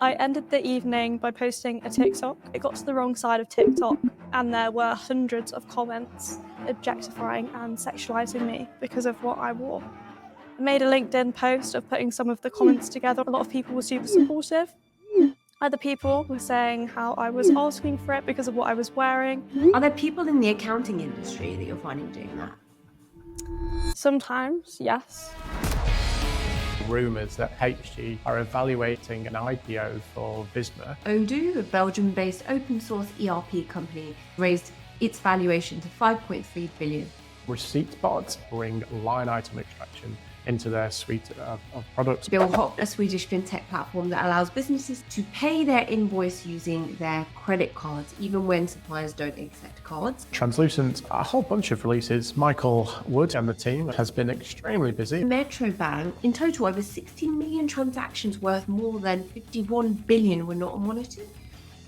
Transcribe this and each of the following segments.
I ended the evening by posting a TikTok. It got to the wrong side of TikTok and there were hundreds of comments objectifying and sexualizing me because of what I wore. I made a LinkedIn post of putting some of the comments together. A lot of people were super supportive. Other people were saying how I was asking for it because of what I was wearing. Are there people in the accounting industry that you're finding doing that? Sometimes, yes. Rumours that HG are evaluating an IPO for Visma. Odoo, a Belgium-based open source ERP company, raised its valuation to 5.3 billion. ReceiptBot bring line item extraction into their suite of products. Billhop, a Swedish fintech platform that allows businesses to pay their invoice using their credit cards, even when suppliers don't accept cards. Translucent, a whole bunch of releases. Michael Wood and the team has been extremely busy. Metro Bank, in total over 16 million transactions worth more than 51 billion were not monitored.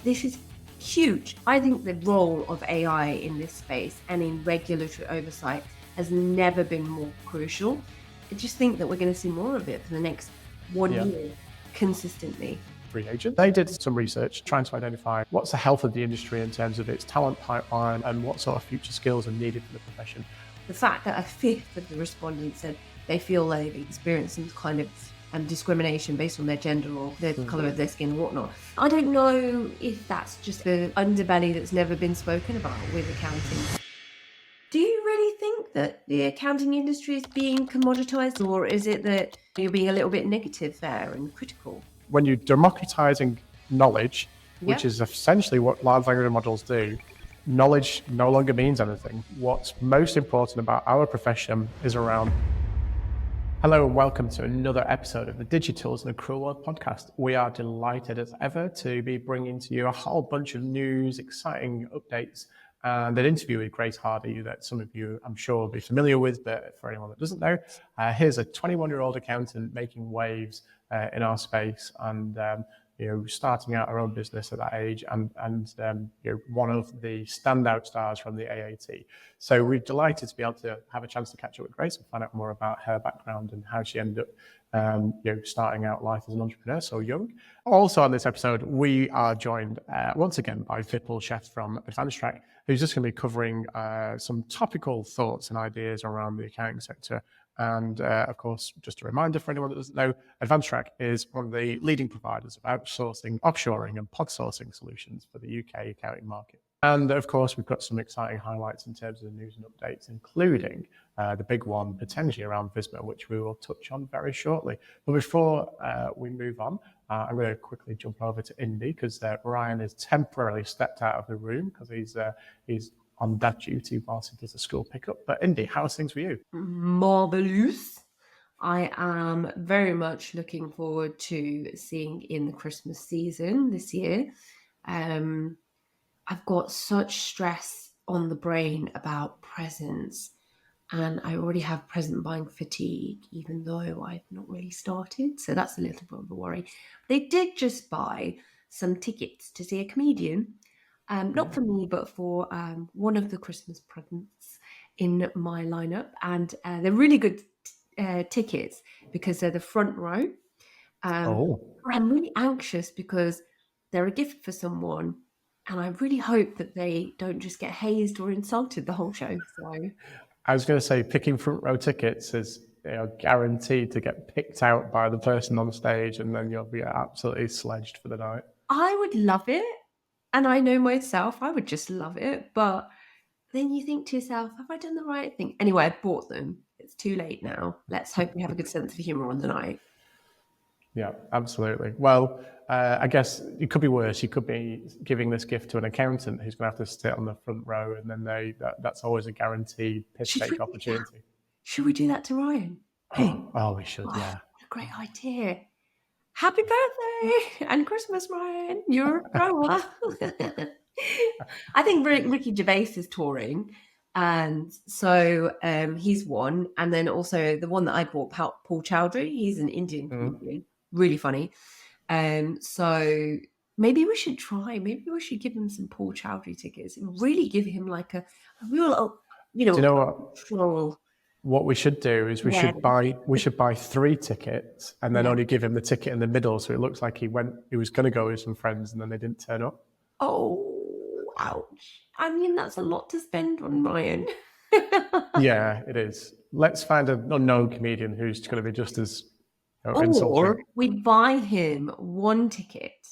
This is huge. I think the role of AI in this space and in regulatory oversight has never been more crucial. I just think that we're going to see more of it for the next 1 year consistently. FreeAgent. They did some research trying to identify what's the health of the industry in terms of its talent pipeline and what sort of future skills are needed for the profession. The fact that a fifth of the respondents said they feel they've experienced some kind of discrimination based on their gender or the colour of their skin and whatnot. I don't know if that's just the underbelly that's never been spoken about with accounting. Do you really think that the accounting industry is being commoditized, or is it that you're being a little bit negative there and critical? When you're democratizing knowledge, which is essentially what large language models do, knowledge no longer means anything. What's most important about our profession is around. Hello and welcome to another episode of the Digi-Tools and Accrual World podcast. We are delighted as ever to be bringing to you a whole bunch of news, exciting updates, and an interview with Grace Hardy that some of you, I'm sure, will be familiar with, but for anyone that doesn't know, here's a 21-year-old accountant making waves in our space and starting out her own business at that age and one of the standout stars from the AAT. So we're delighted to be able to have a chance to catch up with Grace and find out more about her background and how she ended up starting out life as an entrepreneur so young. Also on this episode, we are joined once again by Vipul Sheth from AdvanceTrack, who's just going to be covering some topical thoughts and ideas around the accounting sector. And of course, just a reminder for anyone that doesn't know, AdvanceTrack is one of the leading providers of outsourcing, offshoring and pod sourcing solutions for the UK accounting market. And of course, we've got some exciting highlights in terms of the news and updates, including the big one potentially around Visma, which we will touch on very shortly. But before we move on, I'm going to quickly jump over to Indy because Ryan is temporarily stepped out of the room because he's on dad duty whilst he does a school pickup. But Indy, how's things for you? Marvelous. I am very much looking forward to seeing in the Christmas season this year. I've got such stress on the brain about presents, and I already have present buying fatigue, even though I've not really started. So that's a little bit of a worry. They did just buy some tickets to see a comedian. Not for me, but for one of the Christmas presents in my lineup. And they're really good tickets because they're the front row. I'm really anxious because they're a gift for someone. And I really hope that they don't just get hazed or insulted the whole show. So I was going to say, picking front row tickets is guaranteed to get picked out by the person on stage, and then you'll be absolutely sledged for the night. I would love it. And I know myself, I would just love it. But then you think to yourself, have I done the right thing? Anyway, I bought them. It's too late now. Let's hope we have a good sense of humour on the night. Yeah, absolutely. Well, I guess it could be worse. You could be giving this gift to an accountant who's going to have to sit on the front row, and then that's always a guaranteed piss-take opportunity. Should we do that to Ryan? Oh, we should, yeah. What a great idea. Happy birthday and Christmas, Ryan. You're a grower. I think Ricky Gervais is touring, and so he's one. And then also the one that I bought, Paul Chowdhury, he's an Indian comedian, really funny. So maybe we should try. Maybe we should give him some Paul Chowdhury tickets and really give him like a real, Do you know what? Troll. What we should do is we should buy 3 tickets and then only give him the ticket in the middle, so it looks like he was going to go with some friends and then they didn't turn up. Oh, ouch! I mean, that's a lot to spend on Ryan. Yeah, it is. Let's find an unknown comedian who's going to be just as insulting. Or we buy him 1 ticket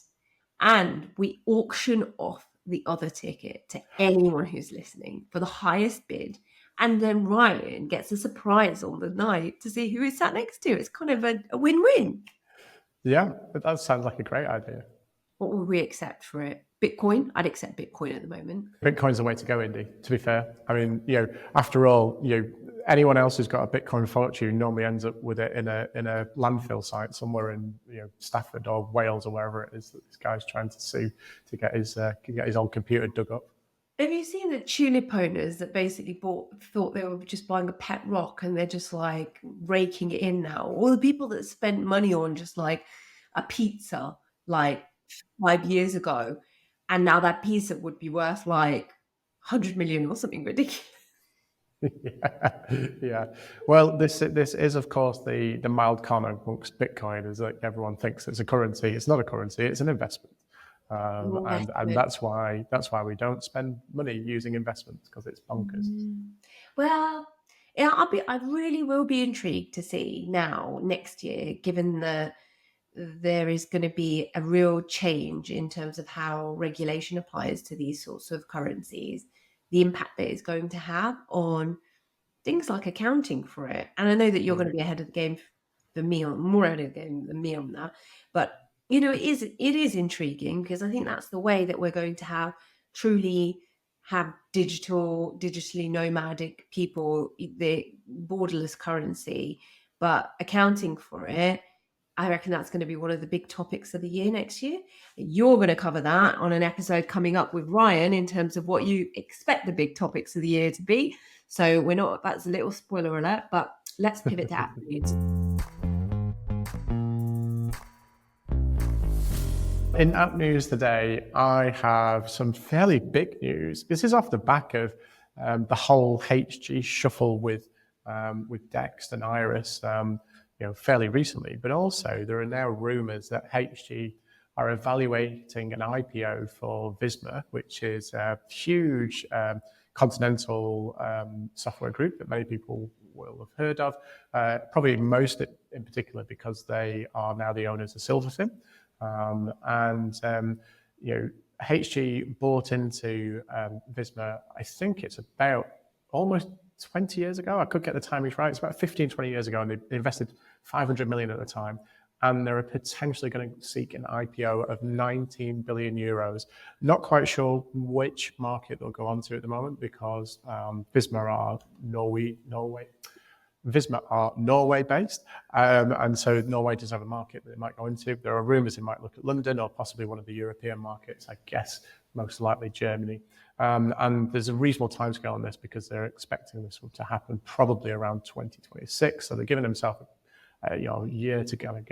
and we auction off the other ticket to anyone who's listening for the highest bid. And then Ryan gets a surprise on the night to see who he's sat next to. It's kind of a win-win. Yeah, that sounds like a great idea. What would we accept for it? Bitcoin? I'd accept Bitcoin at the moment. Bitcoin's the way to go, Indy, to be fair. I mean, after all, anyone else who's got a Bitcoin fortune normally ends up with it in a landfill site somewhere in Stafford or Wales or wherever it is that this guy's trying to sue to get his old computer dug up. Have you seen the tulip owners that basically thought they were just buying a pet rock and they're just like raking it in now? Or the people that spent money on just like a pizza like 5 years ago, and now that pizza would be worth like 100 million or something ridiculous. Yeah. Well, this is of course the mild con amongst Bitcoin is that everyone thinks it's a currency. It's not a currency. It's an investment. And that's why we don't spend money using investments, because it's bonkers. Well, yeah, I really will be intrigued to see now next year, given that there is going to be a real change in terms of how regulation applies to these sorts of currencies, the impact that it's going to have on things like accounting for it. And I know that you're going to be ahead of the game for me, more ahead of the game than me on that, but it is intriguing, because I think that's the way that we're going to truly have digitally nomadic people, the borderless currency, but accounting for it. I reckon that's going to be one of the big topics of the year next year. You're going to cover that on an episode coming up with Ryan in terms of what you expect the big topics of the year to be. So that's a little spoiler alert, but let's pivot to app news. In app news today, I have some fairly big news. This is off the back of the whole HG shuffle with Dext and Iris, fairly recently. But also, there are now rumours that HG are evaluating an IPO for Visma, which is a huge continental software group that many people will have heard of. Probably most in particular because they are now the owners of Silverfin. HG bought into Visma, I think it's about almost 20 years ago. I could get the timings right. It's about 15, 20 years ago, and they invested 500 million at the time. And they're potentially going to seek an IPO of 19 billion euros. Not quite sure which market they'll go on to at the moment, because Visma are Norway-based, and so Norway does have a market that they might go into. There are rumours they might look at London or possibly one of the European markets, I guess most likely Germany. And there's a reasonable timescale on this, because they're expecting this to happen probably around 2026. So they're giving themselves a year to kind of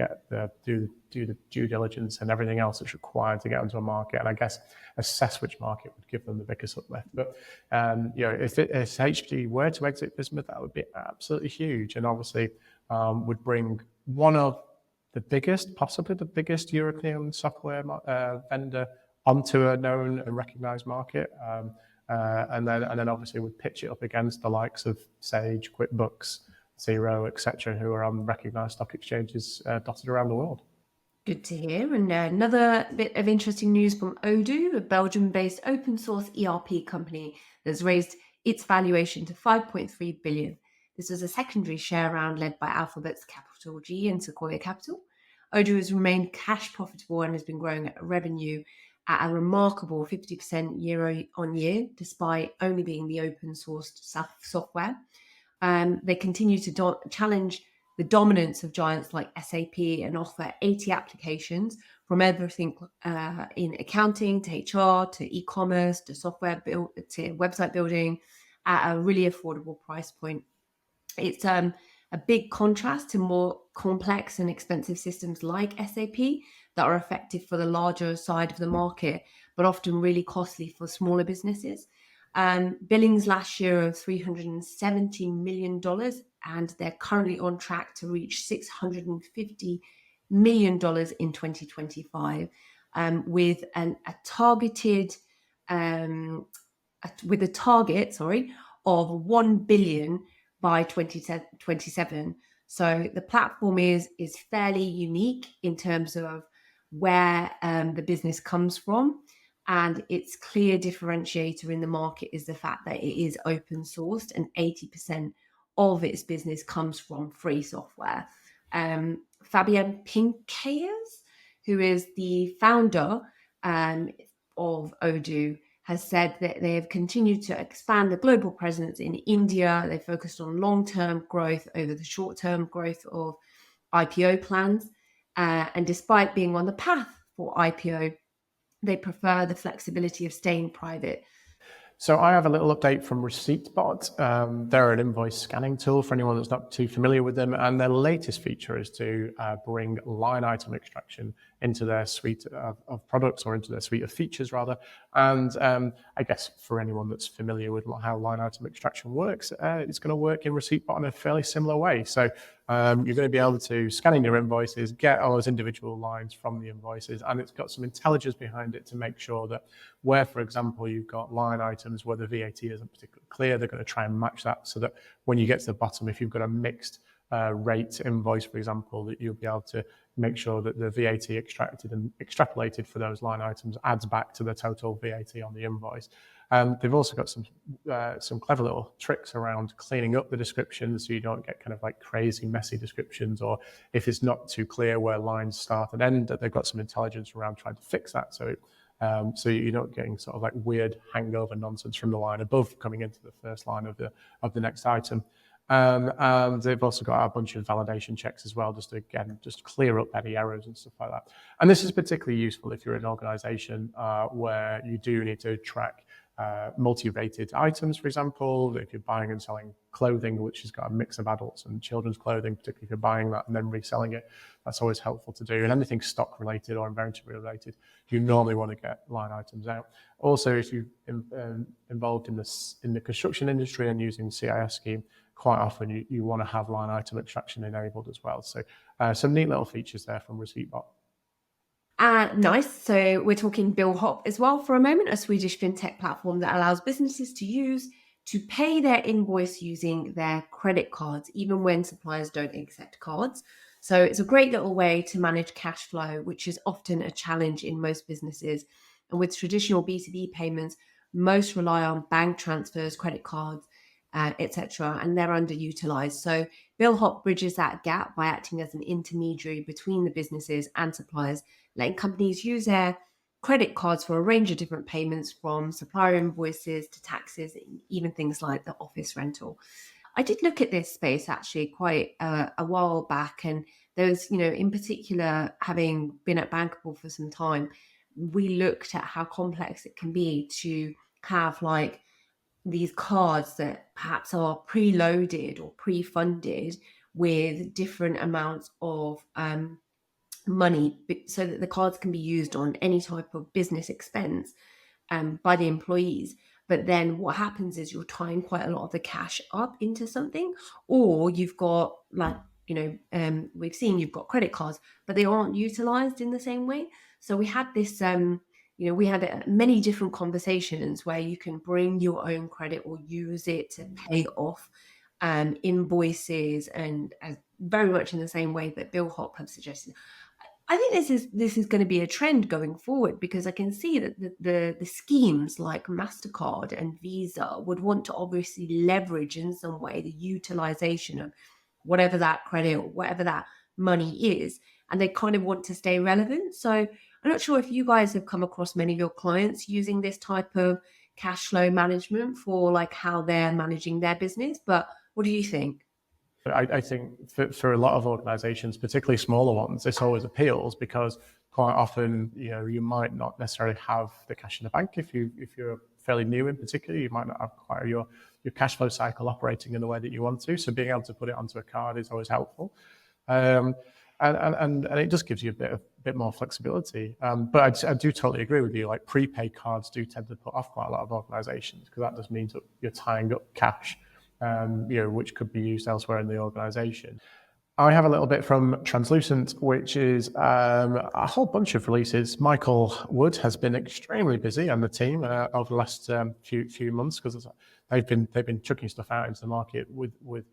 do the due diligence and everything else that's required to get onto a market, and I guess assess which market would give them the biggest uplift. But if HG were to exit Visma, that would be absolutely huge, and obviously would bring one of the biggest, possibly the biggest European software vendor onto a known and recognized market, and then obviously would pitch it up against the likes of Sage, QuickBooks, Xero, etc., who are on recognized stock exchanges dotted around the world. Good to hear. And another bit of interesting news from Odoo, a Belgium-based open source ERP company that's raised its valuation to 5.3 billion. This was a secondary share round led by Alphabet's Capital G and Sequoia Capital. Odoo has remained cash profitable and has been growing revenue at a remarkable 50% year on year, despite only being the open sourced software. They continue to challenge the dominance of giants like SAP and offer 80 applications from everything in accounting to HR to e-commerce to software to website building at a really affordable price point. It's a big contrast to more complex and expensive systems like SAP that are effective for the larger side of the market, but often really costly for smaller businesses. Billings last year of $370 million and they're currently on track to reach $650 million in 2025, with a target of 1 billion by 2027. So the platform is fairly unique in terms of where the business comes from, and its clear differentiator in the market is the fact that it is open sourced and 80% of its business comes from free software. Fabian Pincayers, who is the founder of Odoo, has said that they have continued to expand the global presence in India. They focused on long-term growth over the short-term growth of IPO plans. And despite being on the path for IPO, they prefer the flexibility of staying private. So I have a little update from ReceiptBot. They're an invoice scanning tool for anyone that's not too familiar with them. And their latest feature is to bring line item extraction into their suite of products, or into their suite of features rather. And I guess for anyone that's familiar with how line item extraction works, it's going to work in ReceiptBot in a fairly similar way. So you're going to be able to scan in your invoices, get all those individual lines from the invoices, and it's got some intelligence behind it to make sure that where, for example, you've got line items where the VAT isn't particularly clear, they're going to try and match that so that when you get to the bottom, if you've got a mixed rate invoice, for example, that you'll be able to make sure that the VAT extracted and extrapolated for those line items adds back to the total VAT on the invoice. They've also got some clever little tricks around cleaning up the descriptions so you don't get kind of like crazy messy descriptions, or if it's not too clear where lines start and end, that they've got some intelligence around trying to fix that so you're not getting sort of like weird hangover nonsense from the line above coming into the first line of the next item. And they've also got a bunch of validation checks as well, just to, again, just clear up any errors and stuff like that. And this is particularly useful if you're an organization where you do need to track multi-rated items, for example. If you're buying and selling clothing, which has got a mix of adults and children's clothing, particularly if you're buying that and then reselling it, that's always helpful to do. And anything stock related or inventory related, you normally want to get line items out. Also, if you're involved in the construction industry and using CIS scheme, quite often you want to have line item extraction enabled as well. So some neat little features there from ReceiptBot. Nice. So we're talking Billhop as well for a moment, a Swedish fintech platform that allows businesses to pay their invoice using their credit cards, even when suppliers don't accept cards. So it's a great little way to manage cash flow, which is often a challenge in most businesses. And with traditional B2B payments, most rely on bank transfers, credit cards, etc., and they're underutilized. So Billhop bridges that gap by acting as an intermediary between the businesses and suppliers, letting companies use their credit cards for a range of different payments, from supplier invoices to taxes, even things like the office rental. I did look at this space actually quite a while back, and there was, in particular, having been at Bankable for some time, we looked at how complex it can be to have like these cards that perhaps are preloaded or pre-funded with different amounts of money, so that the cards can be used on any type of business expense by the employees. But then what happens is you're tying quite a lot of the cash up into something, or you've got we've seen you've got credit cards, but they aren't utilized in the same way. So we had this we had many different conversations where you can bring your own credit or use it to pay off invoices, and very much in the same way that Billhop have suggested. I think this is going to be a trend going forward, because I can see that the schemes like MasterCard and Visa would want to obviously leverage in some way the utilization of whatever that credit or whatever that money is, and they kind of want to stay relevant. So I'm not sure if you guys have come across many of your clients using this type of cash flow management for like how they're managing their business, but what do you think? I think for a lot of organizations, particularly smaller ones, this always appeals, because quite often, you might not necessarily have the cash in the bank. If you're fairly new in particular, you might not have quite your cash flow cycle operating in the way that you want to. So being able to put it onto a card is always helpful. And it just gives you a bit more flexibility. But I do totally agree with you. Like prepaid cards do tend to put off quite a lot of organizations, because that just means that you're tying up cash which could be used elsewhere in the organization. I have a little bit from Translucent, which is a whole bunch of releases. Michael Wood has been extremely busy, and the team over the last few months, because they've been chucking stuff out into the market with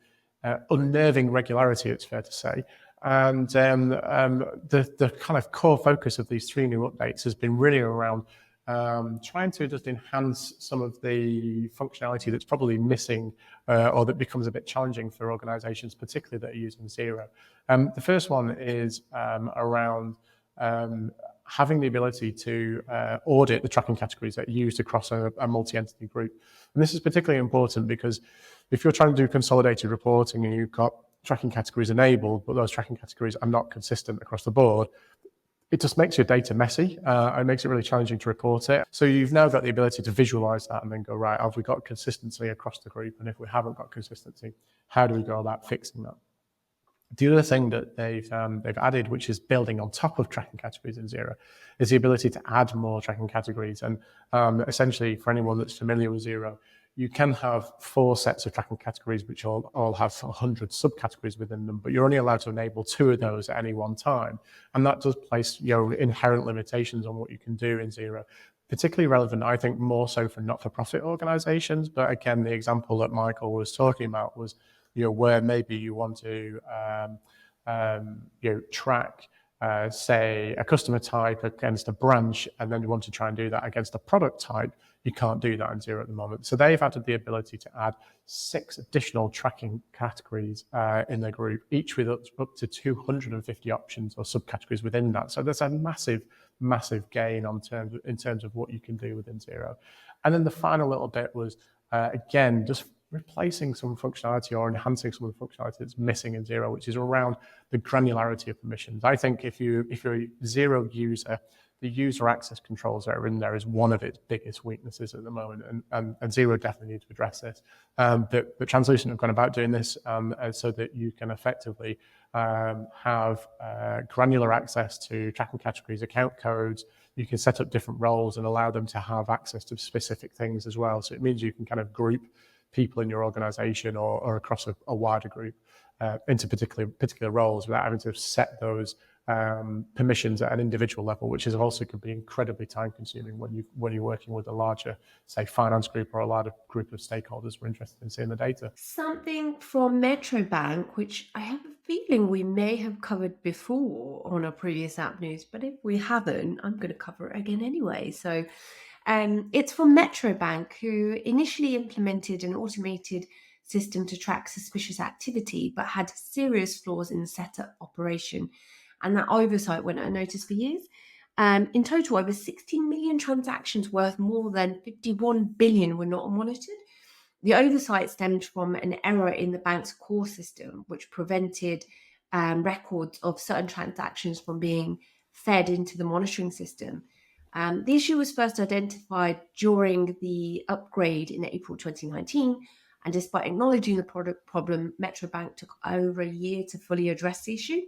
unnerving regularity, it's fair to say. And the kind of core focus of these 3 new updates has been really around trying to just enhance some of the functionality that's probably missing or that becomes a bit challenging for organizations, particularly that are using Xero. The first one is around having the ability to audit the tracking categories that are used across a multi-entity group. And this is particularly important because if you're trying to do consolidated reporting and you've got tracking categories enabled, but those tracking categories are not consistent across the board, it just makes your data messy. It makes it really challenging to report it. So you've now got the ability to visualize that and then go, right, have we got consistency across the group? And if we haven't got consistency, how do we go about fixing that? The other thing that they've added, which is building on top of tracking categories in Xero, is the ability to add more tracking categories. And essentially, for anyone that's familiar with Xero, you can have 4 sets of tracking categories, which all have 100 subcategories within them, but you're only allowed to enable 2 of those at any one time. And that does place inherent limitations on what you can do in Xero. Particularly relevant, I think, more so for not-for-profit organizations. But again, the example that Michael was talking about was, where maybe you want to track, say, a customer type against a branch, and then you want to try and do that against a product type. You can't do that in Xero at the moment. So they've added the ability to add 6 additional tracking categories in their group, each with up to 250 options or subcategories within that. So there's a massive gain in terms of what you can do within Xero. And then the final little bit was, again, just replacing some functionality or enhancing some of the functionality that's missing in Xero, which is around the granularity of permissions. I think if you're a Xero user, the user access controls that are in there is one of its biggest weaknesses at the moment, and Xero definitely needs to address this. But Translucent have gone about doing this so that you can effectively have granular access to tracking categories, account codes. You can set up different roles and allow them to have access to specific things as well. So it means you can kind of group people in your organization or across a wider group into particular roles without having to set those permissions at an individual level, which is also could be incredibly time consuming when you're working with a larger, say, finance group or a larger group of stakeholders who are interested in seeing the data. Something from Metro Bank, which I have a feeling we may have covered before on a previous app news, but if we haven't, I'm going to cover it again anyway. So it's from Metro Bank, who initially implemented an automated system to track suspicious activity, but had serious flaws in the setup operation. And that oversight went unnoticed for years. In total, over 16 million transactions worth more than 51 billion were not monitored. The oversight stemmed from an error in the bank's core system, which prevented records of certain transactions from being fed into the monitoring system. The issue was first identified during the upgrade in April 2019, and despite acknowledging the product problem, Metro Bank took over a year to fully address the issue.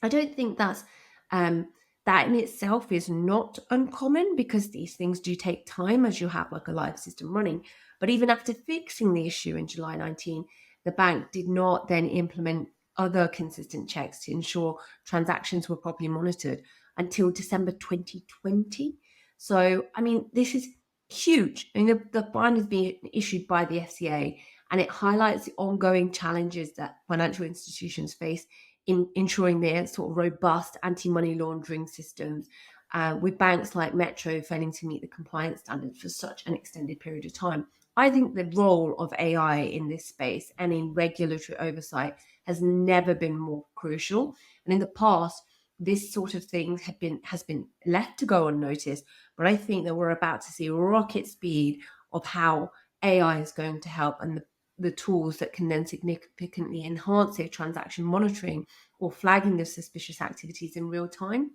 I don't think that in itself is not uncommon, because these things do take time as you have like a live system running. But even after fixing the issue in July 19, the bank did not then implement other consistent checks to ensure transactions were properly monitored until December 2020. So, I mean, this is huge. I mean, the fine is being issued by the FCA, and it highlights the ongoing challenges that financial institutions face in ensuring their sort of robust anti-money laundering systems, with banks like Metro failing to meet the compliance standards for such an extended period of time. I think the role of AI in this space and in regulatory oversight has never been more crucial. And in the past, this sort of thing has been left to go unnoticed. But I think that we're about to see rocket speed of how AI is going to help, and the tools that can then significantly enhance their transaction monitoring or flagging of suspicious activities in real time,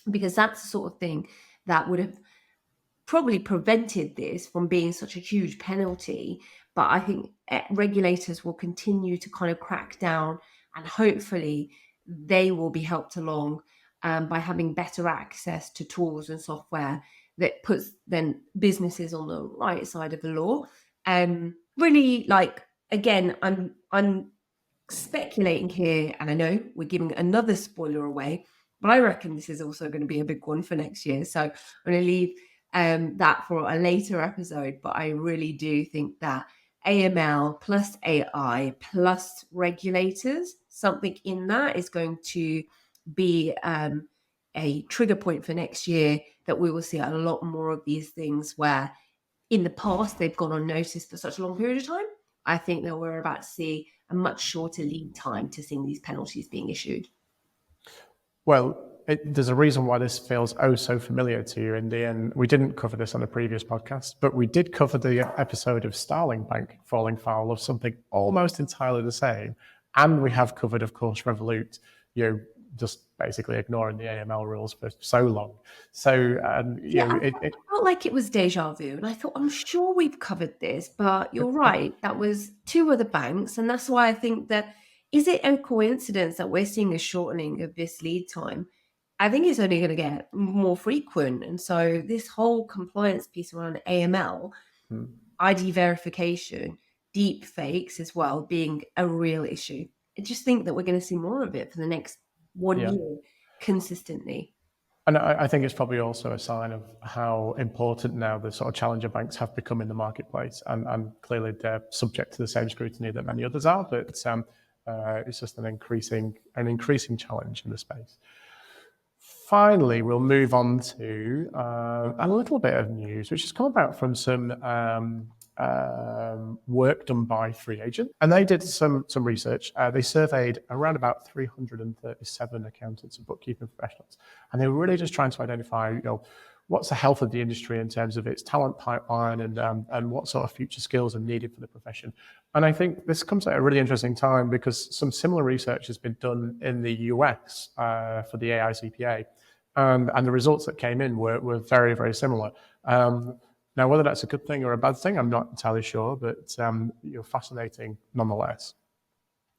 because that's the sort of thing that would have probably prevented this from being such a huge penalty. But I think regulators will continue to kind of crack down, and hopefully they will be helped along by having better access to tools and software that puts then businesses on the right side of the law. Really, like, again, I'm speculating here, and I know we're giving another spoiler away, but I reckon this is also going to be a big one for next year. So I'm going to leave that for a later episode. But I really do think that AML plus AI plus regulators, something in that is going to be a trigger point for next year, that we will see a lot more of these things where in the past they've gone unnoticed for such a long period of time. I think that we're about to see a much shorter lead time to seeing these penalties being issued. Well, there's a reason why this feels oh so familiar to you, Indy, and we didn't cover this on a previous podcast, but we did cover the episode of Starling Bank falling foul of something almost entirely the same. And we have covered, of course, Revolut, just basically ignoring the AML rules for so long. So, I felt like it was deja vu, and I thought, I'm sure we've covered this, but you're right. That was two other banks, and that's why I think that, is it a coincidence that we're seeing a shortening of this lead time? I think it's only going to get more frequent, and so this whole compliance piece around AML, ID verification, deep fakes as well, being a real issue. I just think that we're going to see more of it for the next 1 year consistently. And I think it's probably also a sign of how important now the sort of challenger banks have become in the marketplace. And clearly they're subject to the same scrutiny that many others are, but it's just an increasing challenge in the space. Finally, we'll move on to a little bit of news, which has come about from some work done by FreeAgent, and they did some research. They surveyed around about 337 accountants and bookkeeping professionals, and they were really just trying to identify, what's the health of the industry in terms of its talent pipeline and what sort of future skills are needed for the profession. And I think this comes at a really interesting time because some similar research has been done in the US for the AICPA, and the results that came in were very, very similar. Now, whether that's a good thing or a bad thing, I'm not entirely sure, but fascinating nonetheless.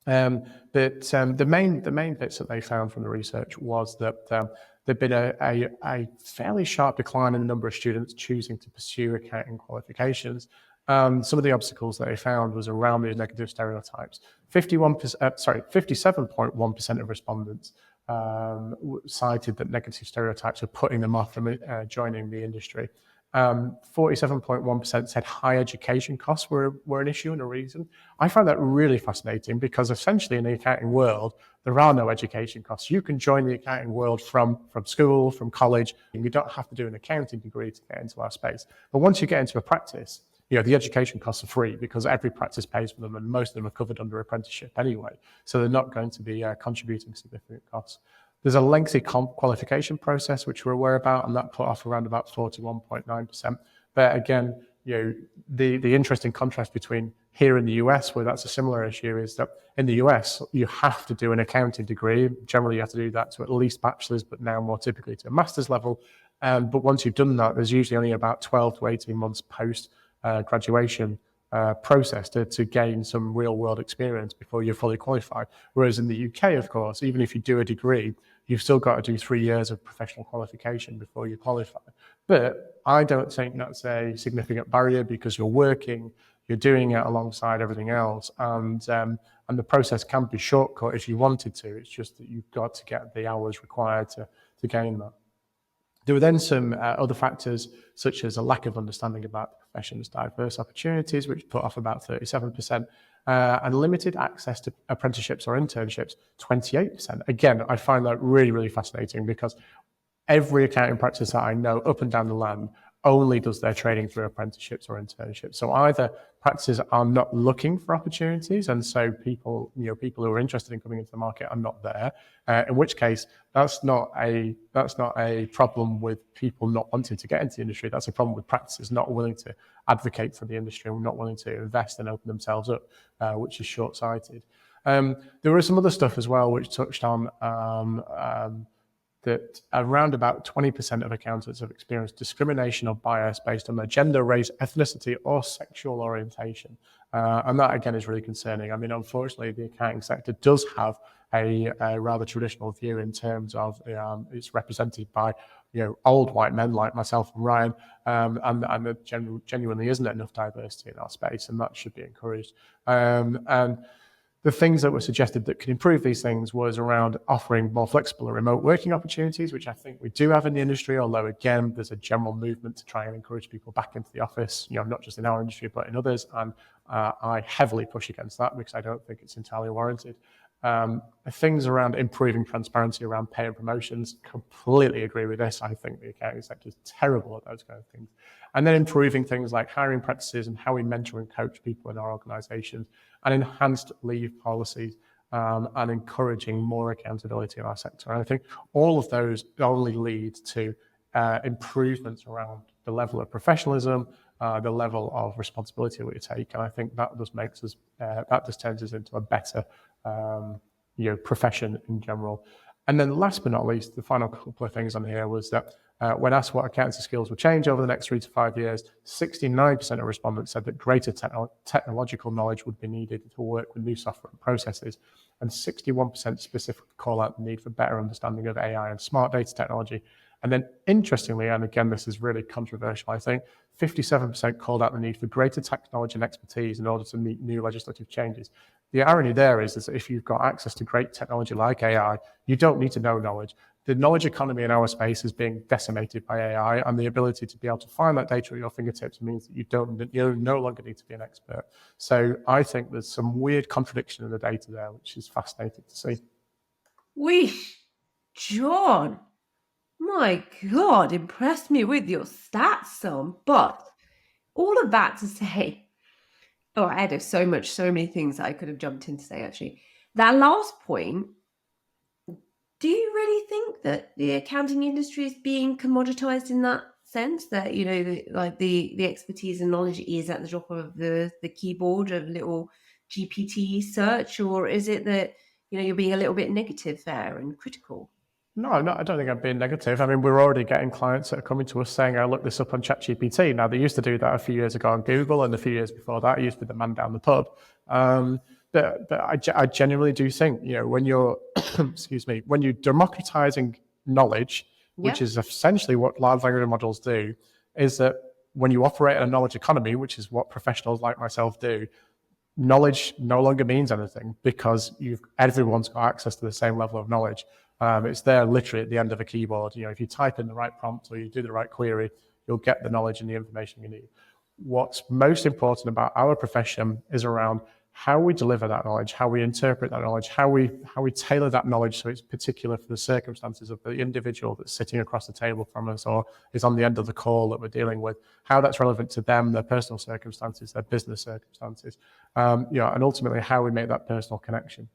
But the main bits that they found from the research was that there'd been a fairly sharp decline in the number of students choosing to pursue accounting qualifications. Some of the obstacles that they found was around these negative stereotypes. 57.1% of respondents cited that negative stereotypes were putting them off from joining the industry. 47.1% said high education costs were an issue and a reason. I find that really fascinating because essentially in the accounting world, there are no education costs. You can join the accounting world from school, from college, and you don't have to do an accounting degree to get into our space. But once you get into a practice, the education costs are free because every practice pays for them and most of them are covered under apprenticeship anyway. So they're not going to be contributing significant costs. There's a lengthy qualification process, which we're aware about, and that put off around about 41.9%. But again, the interesting contrast between here in the US, where that's a similar issue, is that in the US, you have to do an accounting degree. Generally, you have to do that to at least bachelor's, but now more typically to a master's level. But once you've done that, there's usually only about 12 to 18 months post graduation process to gain some real world experience before you're fully qualified. Whereas in the UK, of course, even if you do a degree, you've still got to do 3 years of professional qualification before you qualify. But I don't think that's a significant barrier because you're working, you're doing it alongside everything else, and the process can be shortcut if you wanted to. It's just that you've got to get the hours required to gain that. There were then some other factors, such as a lack of understanding about the profession's diverse opportunities, which put off about 37%, and limited access to apprenticeships or internships, 28%. Again, I find that really, really fascinating because every accounting practice that I know up and down the land only does their training through apprenticeships or internships. So either practices are not looking for opportunities, and so people who are interested in coming into the market are not there. In which case, that's not a problem with people not wanting to get into the industry. That's a problem with practices not willing to advocate for the industry and not willing to invest and open themselves up, which is short-sighted. There was some other stuff as well which touched on that around about 20% of accountants have experienced discrimination or bias based on their gender, race, ethnicity, or sexual orientation. And that, again, is really concerning. I mean, unfortunately, the accounting sector does have a rather traditional view in terms of it's represented by old white men like myself and Ryan, and there genuinely isn't enough diversity in our space, and that should be encouraged. And the things that were suggested that could improve these things was around offering more flexible and remote working opportunities, which I think we do have in the industry, although again, there's a general movement to try and encourage people back into the office, not just in our industry, but in others. And I heavily push against that because I don't think it's entirely warranted. Things around improving transparency around pay and promotions, completely agree with this. I think the accounting sector is terrible at those kind of things. And then improving things like hiring practices and how we mentor and coach people in our organizations, and enhanced leave policies, and encouraging more accountability in our sector. And I think all of those only lead to improvements around the level of professionalism, the level of responsibility that we take. And I think that just turns us into a better profession in general. And then last but not least, the final couple of things on here was that when asked what accountancy skills will change over the next 3 to 5 years, 69% of respondents said that greater technological knowledge would be needed to work with new software and processes. And 61% specifically call out the need for better understanding of AI and smart data technology. And then interestingly, and again, this is really controversial, I think, 57% called out the need for greater technology and expertise in order to meet new legislative changes. The irony there is that if you've got access to great technology like AI, you don't need to know knowledge. The knowledge economy in our space is being decimated by AI, and the ability to be able to find that data at your fingertips means that you no longer need to be an expert. So I think there's some weird contradiction in the data there, which is fascinating to see. John, my God, impressed me with your stats, son. But all of that to say, I had so many things I could have jumped in to say, actually. That last point, do you really think that the accounting industry is being commoditized in that sense, that, the expertise and knowledge is at the drop of the keyboard of little GPT search? Or is it that, you're being a little bit negative there and critical? No, I don't think I'm being negative. I mean, we're already getting clients that are coming to us saying, I looked this up on ChatGPT. Now, they used to do that a few years ago on Google, and a few years before that, it used to be the man down the pub. But I genuinely do think, when you're, when you're democratizing knowledge, which is essentially what large language models do, is that when you operate in a knowledge economy, which is what professionals like myself do, knowledge no longer means anything because everyone's got access to the same level of knowledge. It's there literally at the end of a keyboard. If you type in the right prompt or you do the right query, you'll get the knowledge and the information you need. What's most important about our profession is around how we deliver that knowledge, how we interpret that knowledge, how we tailor that knowledge so it's particular for the circumstances of the individual that's sitting across the table from us or is on the end of the call that we're dealing with, how that's relevant to them, their personal circumstances, their business circumstances, and ultimately how we make that personal connection.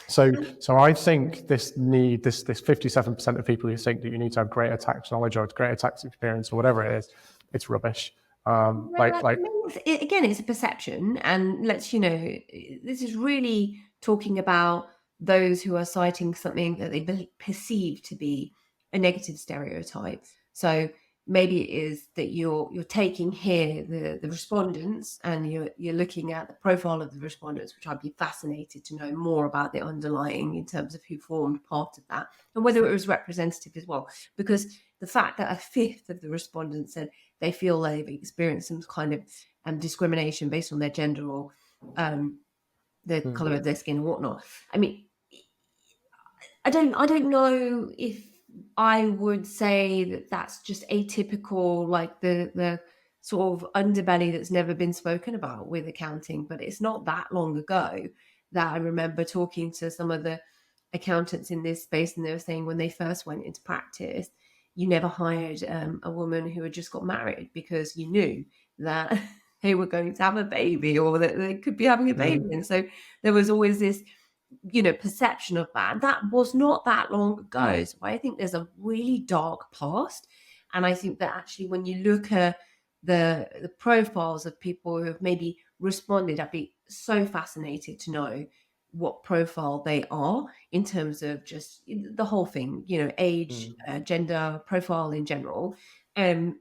So I think this 57% of people who think that you need to have greater tax knowledge or greater tax experience or whatever it is, it's rubbish. Again, it's a perception, and this is really talking about those who are citing something that they perceive to be a negative stereotype. So maybe it is that you're taking here the respondents, and you're looking at the profile of the respondents, which I'd be fascinated to know more about the underlying in terms of who formed part of that and whether it was representative as well. Because the fact that a fifth of the respondents said they feel they've experienced some kind of discrimination based on their gender or the color of their skin and whatnot. I mean, I don't know if I would say that that's just atypical, like the sort of underbelly that's never been spoken about with accounting. But it's not that long ago that I remember talking to some of the accountants in this space, and they were saying when they first went into practice, you never hired a woman who had just got married because you knew that they were going to have a baby or that they could be having a baby. And so there was always this, perception of that. That was not that long ago. So I think there's a really dark past. And I think that actually when you look at the profiles of people who have maybe responded, I'd be so fascinated to know what profile they are in terms of just the whole thing, age, gender, profile in general, and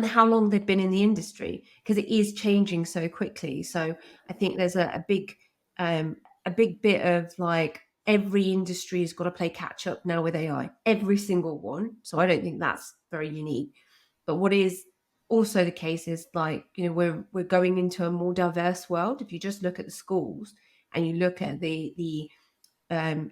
how long they've been in the industry, because it is changing so quickly. So I think there's a big bit of every industry has got to play catch up now with AI, every single one. So I don't think that's very unique. But what is also the case is, like, we're going into a more diverse world. If you just look at the schools and you look at the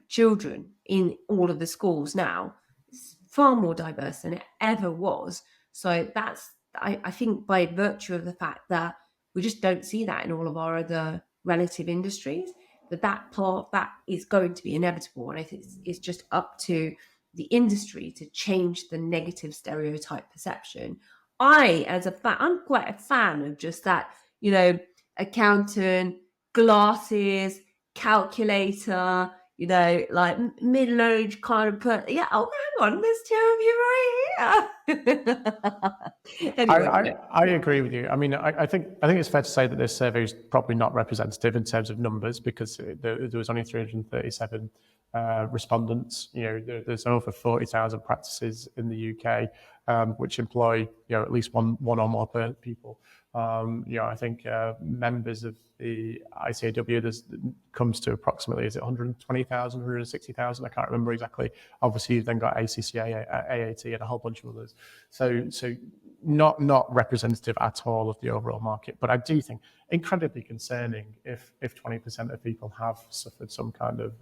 children in all of the schools now, it's far more diverse than it ever was. So that's, I think, by virtue of the fact that we just don't see that in all of our other relative industries, that part, that is going to be inevitable. And I think it's just up to the industry to change the negative stereotype perception. As a fan, I'm quite a fan of just that, accountant, glasses, calculator, like middle-aged kind of person. Yeah, oh, hang on, there's two of you right here. Anyway, I agree with you. I mean, I think it's fair to say that this survey is probably not representative in terms of numbers, because there was only 337 respondents. There's over 40,000 practices in the UK which employ at least one or more people. I think members of the ICAW comes to approximately, is it 120,000, 160,000? I can't remember exactly. Obviously, you've then got ACCA, AAT, and a whole bunch of others. So not representative at all of the overall market. But I do think incredibly concerning if 20% of people have suffered some kind of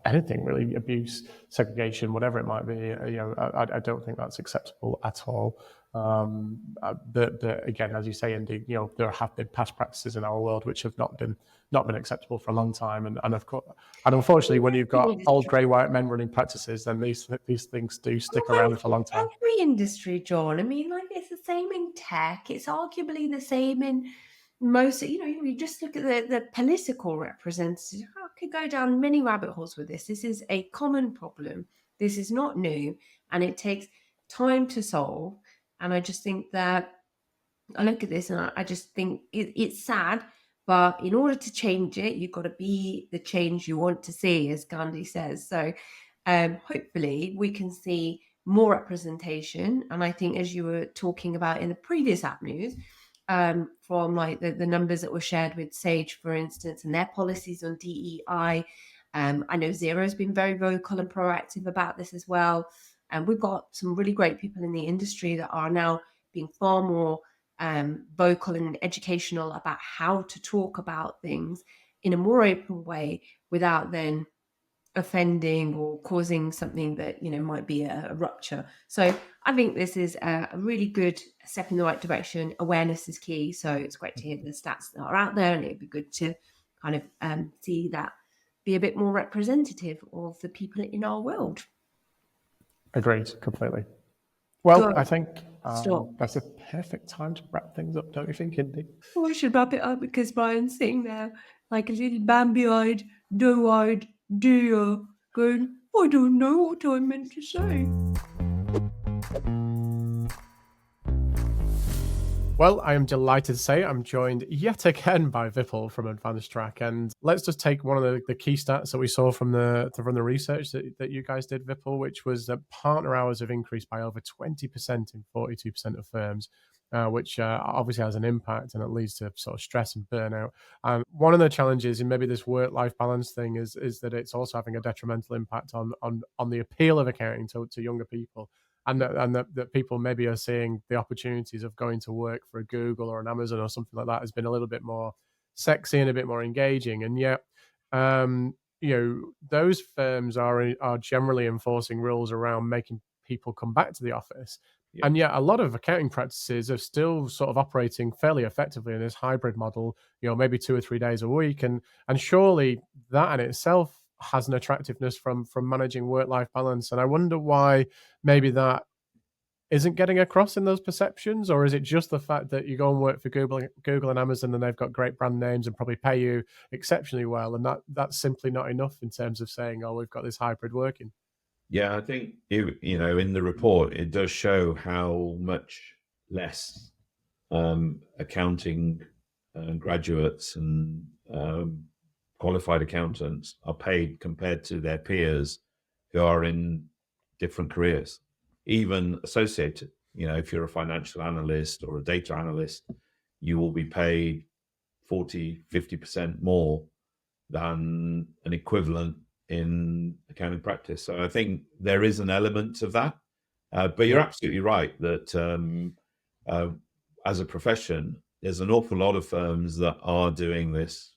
anything really, abuse, segregation, whatever it might be. I don't think that's acceptable at all. But again, as you say, Indy, there have been past practices in our world which have not been acceptable for a long time, and of course, and unfortunately, when you've got old grey white men running practices, then these things do stick around for a long time. Every industry, John. I mean, like, it's the same in tech. It's arguably the same in most. You just look at the political representatives. I could go down many rabbit holes with this. This is a common problem. This is not new, and it takes time to solve. And I just think that I look at this and I just think it's sad, but in order to change it, you've got to be the change you want to see, as Gandhi says. So hopefully we can see more representation. And I think, as you were talking about in the previous app news, from like the numbers that were shared with Sage, for instance, and their policies on DEI, I know Xero's been very vocal and proactive about this as well. And we've got some really great people in the industry that are now being far more vocal and educational about how to talk about things in a more open way without then offending or causing something that might be a rupture. So I think this is a really good step in the right direction. Awareness is key, so it's great to hear the stats that are out there, and it'd be good to kind of see that be a bit more representative of the people in our world. Agreed, completely. Well, Good. I think that's a perfect time to wrap things up, don't you think, Indy? Oh, I should wrap it up, because Brian's sitting there like a little Bambi-eyed, doe-eyed deer going, I don't know what I meant to say. Well, I am delighted to say I'm joined yet again by Vipul from AdvanceTrack, and let's just take one of the key stats that we saw from the research that you guys did, Vipul, which was that partner hours have increased by over 20% in 42% of firms, which obviously has an impact, and it leads to sort of stress and burnout. One of the challenges in maybe this work-life balance thing is that it's also having a detrimental impact on the appeal of accounting to younger people. And that people maybe are seeing the opportunities of going to work for a Google or an Amazon or something like that has been a little bit more sexy and a bit more engaging. And yet, those firms are generally enforcing rules around making people come back to the office. Yeah. And yet a lot of accounting practices are still sort of operating fairly effectively in this hybrid model, maybe 2 or 3 days a week. And surely that in itself has an attractiveness from managing work-life balance. And I wonder why maybe that isn't getting across in those perceptions, or is it just the fact that you go and work for Google and Amazon and they've got great brand names and probably pay you exceptionally well, and that's simply not enough in terms of saying, oh, we've got this hybrid working? Yeah, I think in the report it does show how much less accounting graduates and qualified accountants are paid compared to their peers who are in different careers, even associated. If you're a financial analyst or a data analyst, you will be paid 40, 50% more than an equivalent in accounting practice. So I think there is an element of that. But you're absolutely right that as a profession, there's an awful lot of firms that are doing this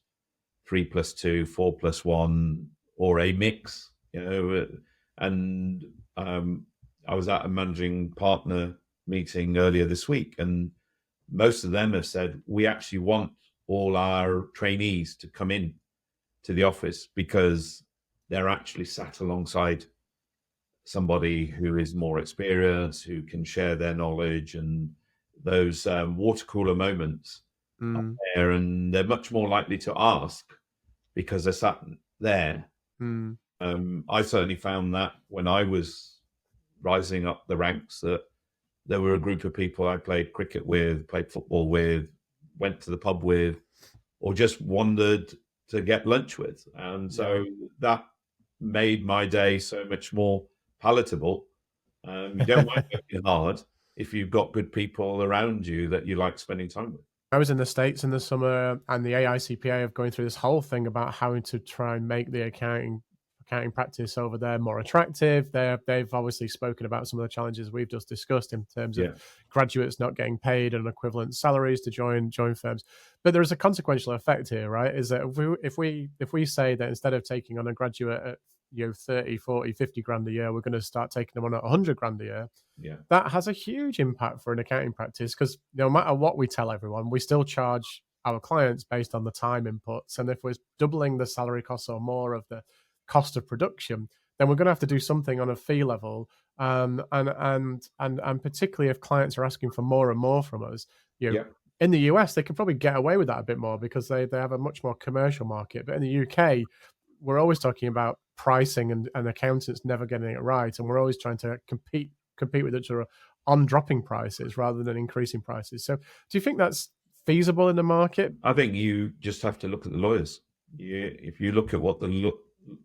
3+2, 4+1, or a mix, and I was at a managing partner meeting earlier this week, and most of them have said, we actually want all our trainees to come in to the office because they're actually sat alongside somebody who is more experienced, who can share their knowledge, and those water cooler moments are there, and they're much more likely to ask because they're sat there. I certainly found that when I was rising up the ranks, that there were a group of people I played cricket with, played football with, went to the pub with, or just wandered to get lunch with. And so that made my day so much more palatable. You don't mind working hard if you've got good people around you that you like spending time with. I was in the States in the summer, and the AICPA are going through this whole thing about how to try and make the accounting practice over there more attractive. They've obviously spoken about some of the challenges we've just discussed in terms of graduates not getting paid an equivalent salaries to join firms. But there is a consequential effect here, right? Is that if we say that instead of taking on a graduate at 30, 40, 50 grand a year, we're going to start taking them on at 100 grand a year. That has a huge impact for an accounting practice, because no matter what we tell everyone, we still charge our clients based on the time inputs. And if we're doubling the salary costs or more of the cost of production, then we're going to have to do something on a fee level. And particularly if clients are asking for more and more from us, in the US, they could probably get away with that a bit more because they have a much more commercial market. But in the UK, we're always talking about pricing and accountants never getting it right. And we're always trying to compete with each other on dropping prices rather than increasing prices. So do you think that's feasible in the market? I think you just have to look at the lawyers. If you look at what the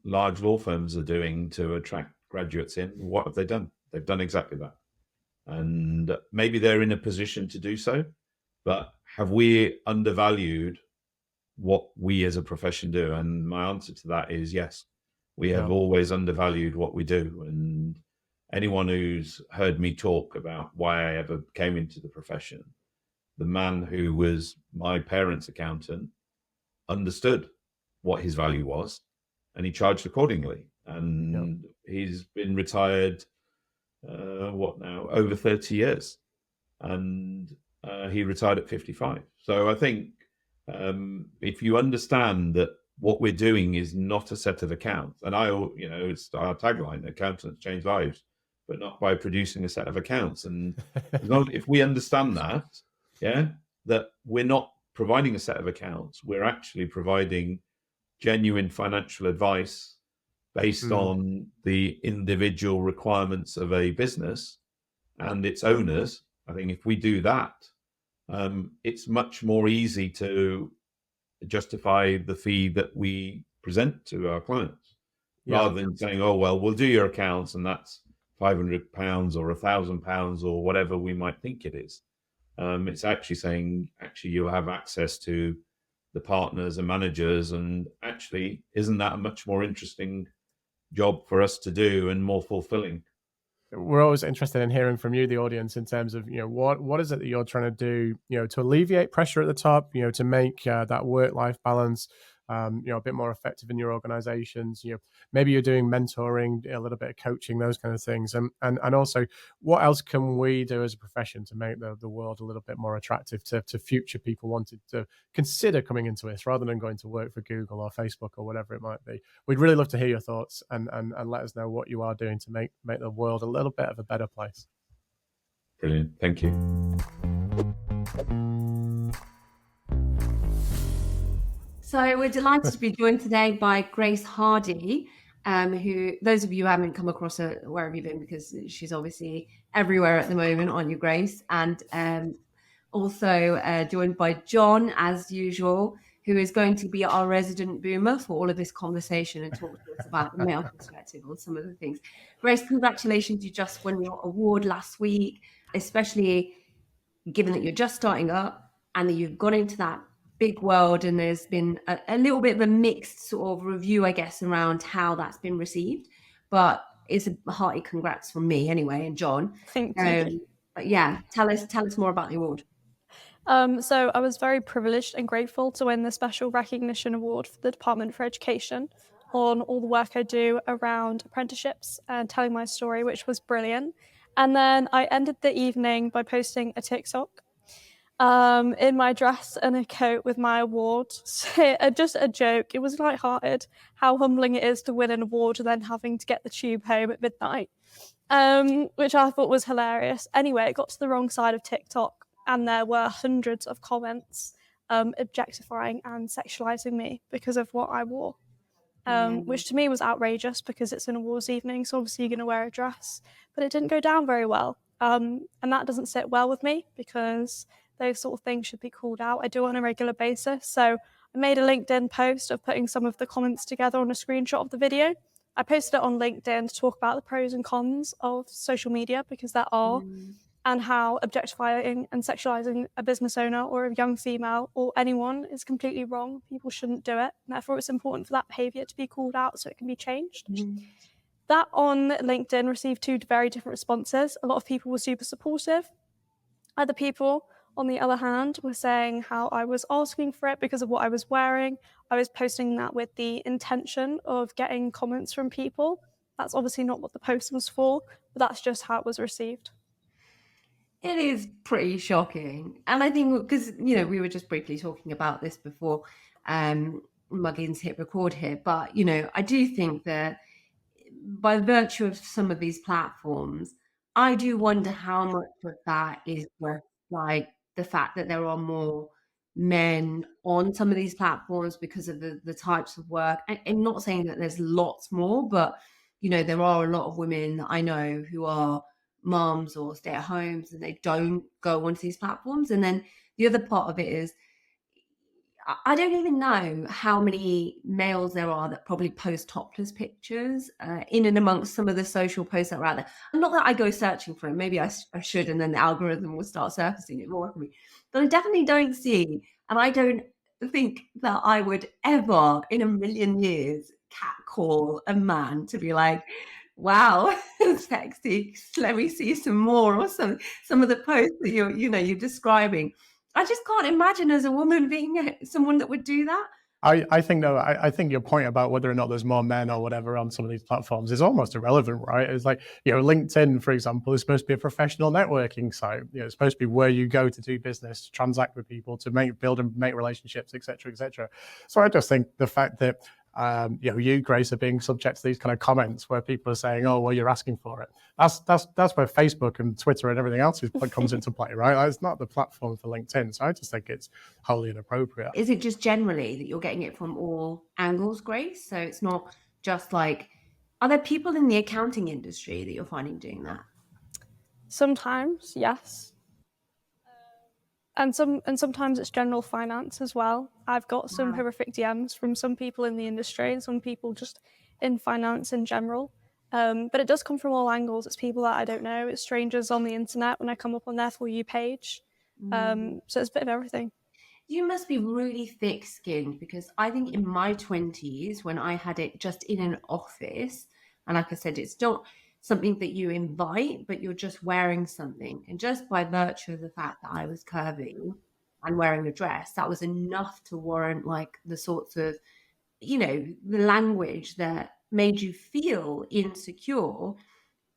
large law firms are doing to attract graduates in, what have they done? They've done exactly that. And maybe they're in a position to do so, but have we undervalued what we as a profession do? And my answer to that is yes. We have always undervalued what we do. And anyone who's heard me talk about why I ever came into the profession, the man who was my parents' accountant understood what his value was, and he charged accordingly. And he's been retired, over 30 years. And he retired at 55. So I think if you understand that what we're doing is not a set of accounts, and it's our tagline, accountants change lives, but not by producing a set of accounts. And if we understand that we're not providing a set of accounts, we're actually providing genuine financial advice based on the individual requirements of a business and its owners. I think if we do that, it's much more easy to justify the fee that we present to our clients, rather than saying, oh, well, we'll do your accounts and that's £500 or £1,000 or whatever we might think it is. It's actually saying, you'll have access to the partners and managers, and actually, isn't that a much more interesting job for us to do and more fulfilling? We're always interested in hearing from you, the audience, in terms of, what is it that you're trying to do, to alleviate pressure at the top, to make that work-life balance, a bit more effective in your organizations. Maybe you're doing mentoring, a little bit of coaching, those kind of things. And also, what else can we do as a profession to make the world a little bit more attractive to future people wanting to consider coming into this rather than going to work for Google or Facebook or whatever it might be? We'd really love to hear your thoughts and let us know what you are doing to make the world a little bit of a better place. Brilliant. Thank you. So we're delighted to be joined today by Grace Hardy, who, those of you who haven't come across her, where have you been? Because she's obviously everywhere at the moment, aren't you, Grace? And also joined by John, as usual, who is going to be our resident boomer for all of this conversation and talk to us about the male perspective on some of the things. Grace, congratulations. You just won your award last week, especially given that you're just starting up and that you've got into that big world, and there's been a little bit of a mixed sort of review, I guess, around how that's been received. But it's a hearty congrats from me anyway, and John. Thank you. But yeah, tell us more about the award. So I was very privileged and grateful to win the Special Recognition Award for the Department for Education on all the work I do around apprenticeships and telling my story, which was brilliant. And then I ended the evening by posting a TikTok in my dress and a coat with my award. Just a joke. It was lighthearted how humbling it is to win an award and then having to get the tube home at midnight, which I thought was hilarious. Anyway, it got to the wrong side of TikTok, and there were hundreds of comments objectifying and sexualizing me because of what I wore, which to me was outrageous because it's an awards evening, so obviously you're going to wear a dress. But it didn't go down very well, and that doesn't sit well with me because those sort of things should be called out. I do it on a regular basis. So I made a LinkedIn post of putting some of the comments together on a screenshot of the video. I posted it on LinkedIn to talk about the pros and cons of social media, because there are, and how objectifying and sexualizing a business owner or a young female or anyone is completely wrong. People shouldn't do it. And therefore, it's important for that behavior to be called out so it can be changed. That on LinkedIn received 2 very different responses. A lot of people were super supportive. Other people, on the other hand, were saying how I was asking for it because of what I was wearing. I was posting that with the intention of getting comments from people. That's obviously not what the post was for, but that's just how it was received. It is pretty shocking. And I think because, we were just briefly talking about this before Muggins hit record here, but, I do think that by virtue of some of these platforms, I do wonder how much of that is worth, like, the fact that there are more men on some of these platforms because of the types of work. I'm not saying that there's lots more, but, there are a lot of women that I know who are moms or stay-at-homes, and they don't go onto these platforms. And then the other part of it is, I don't even know how many males there are that probably post topless pictures in and amongst some of the social posts that are out there. Not that I go searching for it. Maybe I should, and then the algorithm will start surfacing it more for me. But I definitely don't see, and I don't think that I would ever in a million years catcall a man to be like, wow, sexy, let me see some more, or some of the posts that you're describing. I just can't imagine as a woman being someone that would do that. I think your point about whether or not there's more men or whatever on some of these platforms is almost irrelevant, right? It's like, LinkedIn, for example, is supposed to be a professional networking site. It's supposed to be where you go to do business, to transact with people, to build and make relationships, et cetera, et cetera. So I just think the fact that you, Grace, are being subject to these kind of comments where people are saying, "Oh, well, you're asking for it." That's where Facebook and Twitter and everything else comes into play, right? It's not the platform for LinkedIn. So I just think it's wholly inappropriate. Is it just generally that you're getting it from all angles, Grace? So it's not just like, are there people in the accounting industry that you're finding doing that? Sometimes, yes. And sometimes it's general finance as well. I've got some horrific DMs from some people in the industry and some people just in finance in general. But it does come from all angles. It's people that I don't know. It's strangers on the internet when I come up on their For You page. So it's a bit of everything. You must be really thick-skinned, because I think in my 20s, when I had it just in an office, and like I said, it's not something that you invite, but you're just wearing something. And just by virtue of the fact that I was curvy and wearing a dress, that was enough to warrant like the sorts of, the language that made you feel insecure,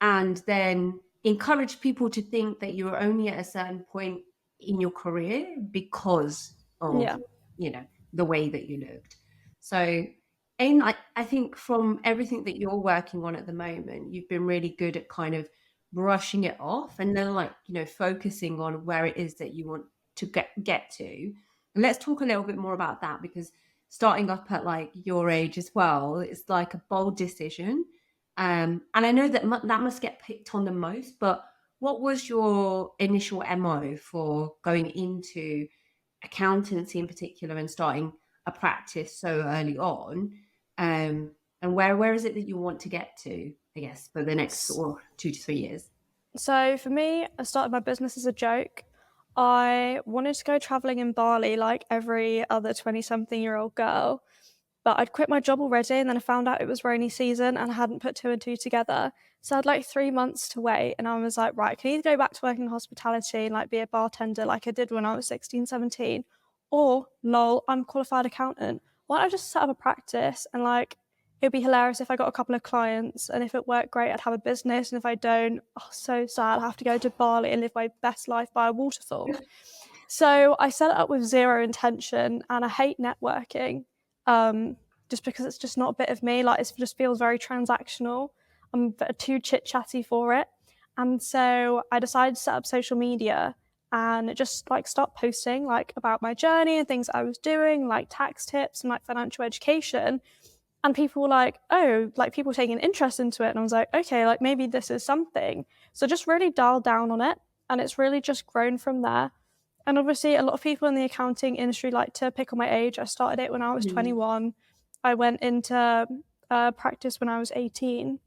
and then encourage people to think that you were only at a certain point in your career because of, the way that you looked. So, and I think from everything that you're working on at the moment, you've been really good at kind of brushing it off, and then focusing on where it is that you want to get to. And let's talk a little bit more about that, because starting up at like your age as well, it's like a bold decision. And I know that that must get picked on the most, but what was your initial MO for going into accountancy in particular and starting a practice so early on? And where is it that you want to get to, I guess, for the next 2 to 3 years? So for me, I started my business as a joke. I wanted to go traveling in Bali like every other 20-something-year-old girl, but I'd quit my job already, and then I found out it was rainy season and I hadn't put two and two together. So I had like 3 months to wait, and I was like, right, I can either go back to working in hospitality and like be a bartender like I did when I was 16, 17, or lol, I'm a qualified accountant. Why don't I just set up a practice, and like it'd be hilarious if I got a couple of clients, and if it worked great, I'd have a business, and if I don't, oh, so sad, I'll have to go to Bali and live my best life by a waterfall. So I set it up with zero intention, and I hate networking, just because it's just not a bit of me. Like, it just feels very transactional. I'm too chit chatty for it. And so I decided to set up social media and just like start posting like about my journey and things I was doing, like tax tips and like financial education. And people were like, oh, like people taking an interest into it. And I was like, okay, like maybe this is something. So just really dialed down on it. And it's really just grown from there. And obviously, a lot of people in the accounting industry like to pick on my age. I started it when I was 21. I went into practice when I was 18.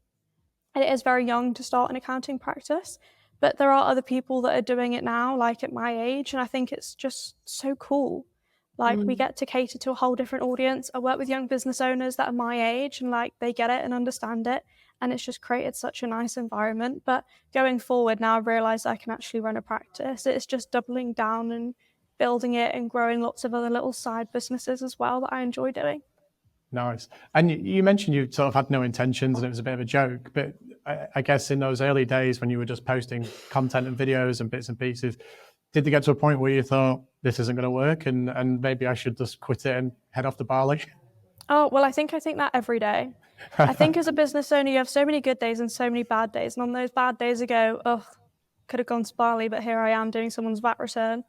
And it is very young to start an accounting practice. But there are other people that are doing it now, like at my age. And I think it's just so cool. Like, we get to cater to a whole different audience. I work with young business owners that are my age, and like they get it and understand it. And it's just created such a nice environment. But going forward, now I've realized I can actually run a practice. It's just doubling down and building it and growing lots of other little side businesses as well that I enjoy doing. Nice. And you mentioned you sort of had no intentions and it was a bit of a joke, but I guess in those early days when you were just posting content and videos and bits and pieces, did they get to a point where you thought this isn't going to work and maybe I should just quit it and head off to Bali? Oh, well, I think that every day. I think as a business owner, you have so many good days and so many bad days. And on those bad days, I go, oh, could have gone to Bali, but here I am doing someone's VAT return.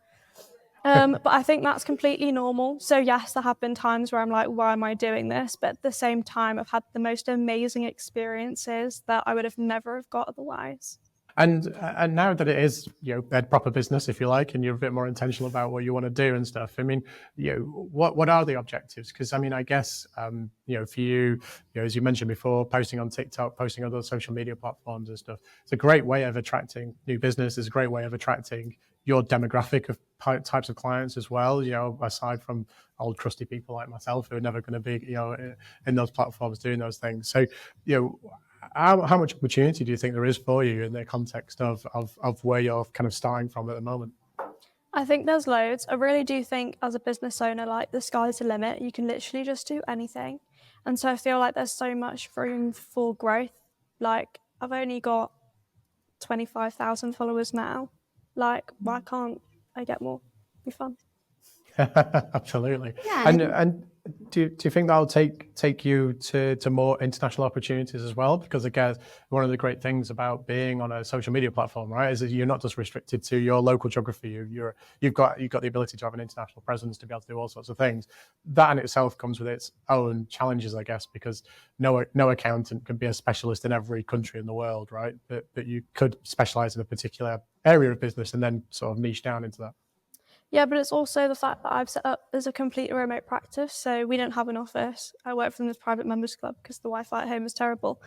But I think that's completely normal. So yes, there have been times where I'm like, why am I doing this? But at the same time, I've had the most amazing experiences that I would have never have got otherwise. And now that it is, a proper business, if you like, and you're a bit more intentional about what you want to do and stuff. I mean, what are the objectives? Because I mean, I guess, for you, as you mentioned before, posting on TikTok, posting on other social media platforms and stuff, it's a great way of attracting new business. It's a great way of attracting your demographic of types of clients as well. Aside from old crusty people like myself who are never going to be, in those platforms doing those things. So, how much opportunity do you think there is for you in the context of where you're kind of starting from at the moment? I think there's loads. I really do think as a business owner, like the sky's the limit. You can literally just do anything. And so I feel like there's so much room for growth. Like, I've only got 25,000 followers now. Like, why can't I get more? It'd be fun. Absolutely. Yeah, and do you think that'll take you to more international opportunities as well? Because again, one of the great things about being on a social media platform, right, is that you're not just restricted to your local geography. You've got the ability to have an international presence to be able to do all sorts of things. That in itself comes with its own challenges, I guess, because no accountant can be a specialist in every country in the world, right? But you could specialize in a particular area of business and then sort of niche down into that. Yeah, but it's also the fact that I've set up as a completely remote practice, so we don't have an office. I work from this private members club because the Wi-Fi at home is terrible.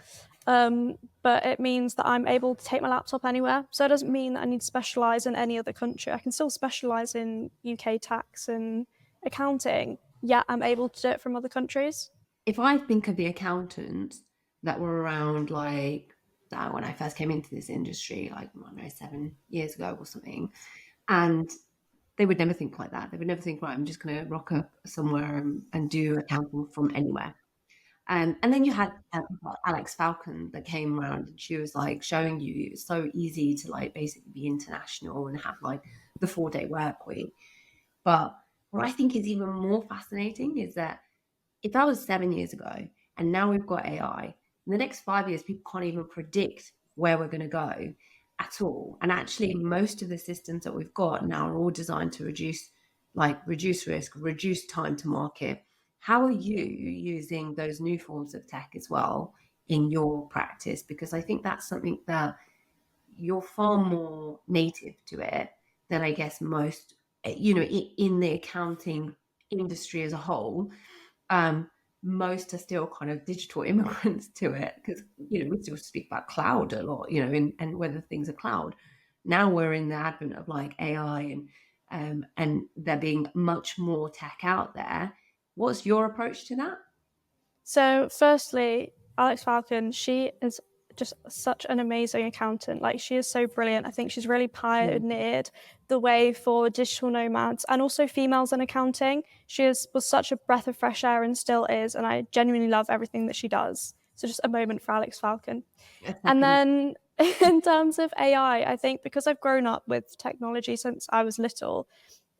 But it means that I'm able to take my laptop anywhere. So it doesn't mean that I need to specialise in any other country. I can still specialise in UK tax and accounting, yet I'm able to do it from other countries. If I think of the accountants that were around like when I first came into this industry, like, I don't know, 7 years ago or something, and they would never think like that. They would never think, right, I'm just going to rock up somewhere and do accounting from anywhere. And then you had Alex Falcon that came around, and she was like showing you it's so easy to like basically be international and have like the 4-day work week. But what I think is even more fascinating is that if that was 7 years ago and now we've got AI, in the next 5 years, people can't even predict where we're going to go at all. And actually, most of the systems that we've got now are all designed to reduce risk, reduce time to market. How are you using those new forms of tech as well in your practice? Because I think that's something that you're far more native to it than I guess most, in the accounting industry as a whole. Most are still kind of digital immigrants to it because, we still speak about cloud a lot, and whether things are cloud. now we're in the advent of like AI and there being much more tech out there. What's your approach to that? So firstly, Alex Falcon, she is just such an amazing accountant. Like, she is so brilliant. I think she's really pioneered the way for digital nomads and also females in accounting. She was such a breath of fresh air and still is, and I genuinely love everything that she does. So just a moment for Alex Falcon. And then in terms of AI, I think because I've grown up with technology since I was little,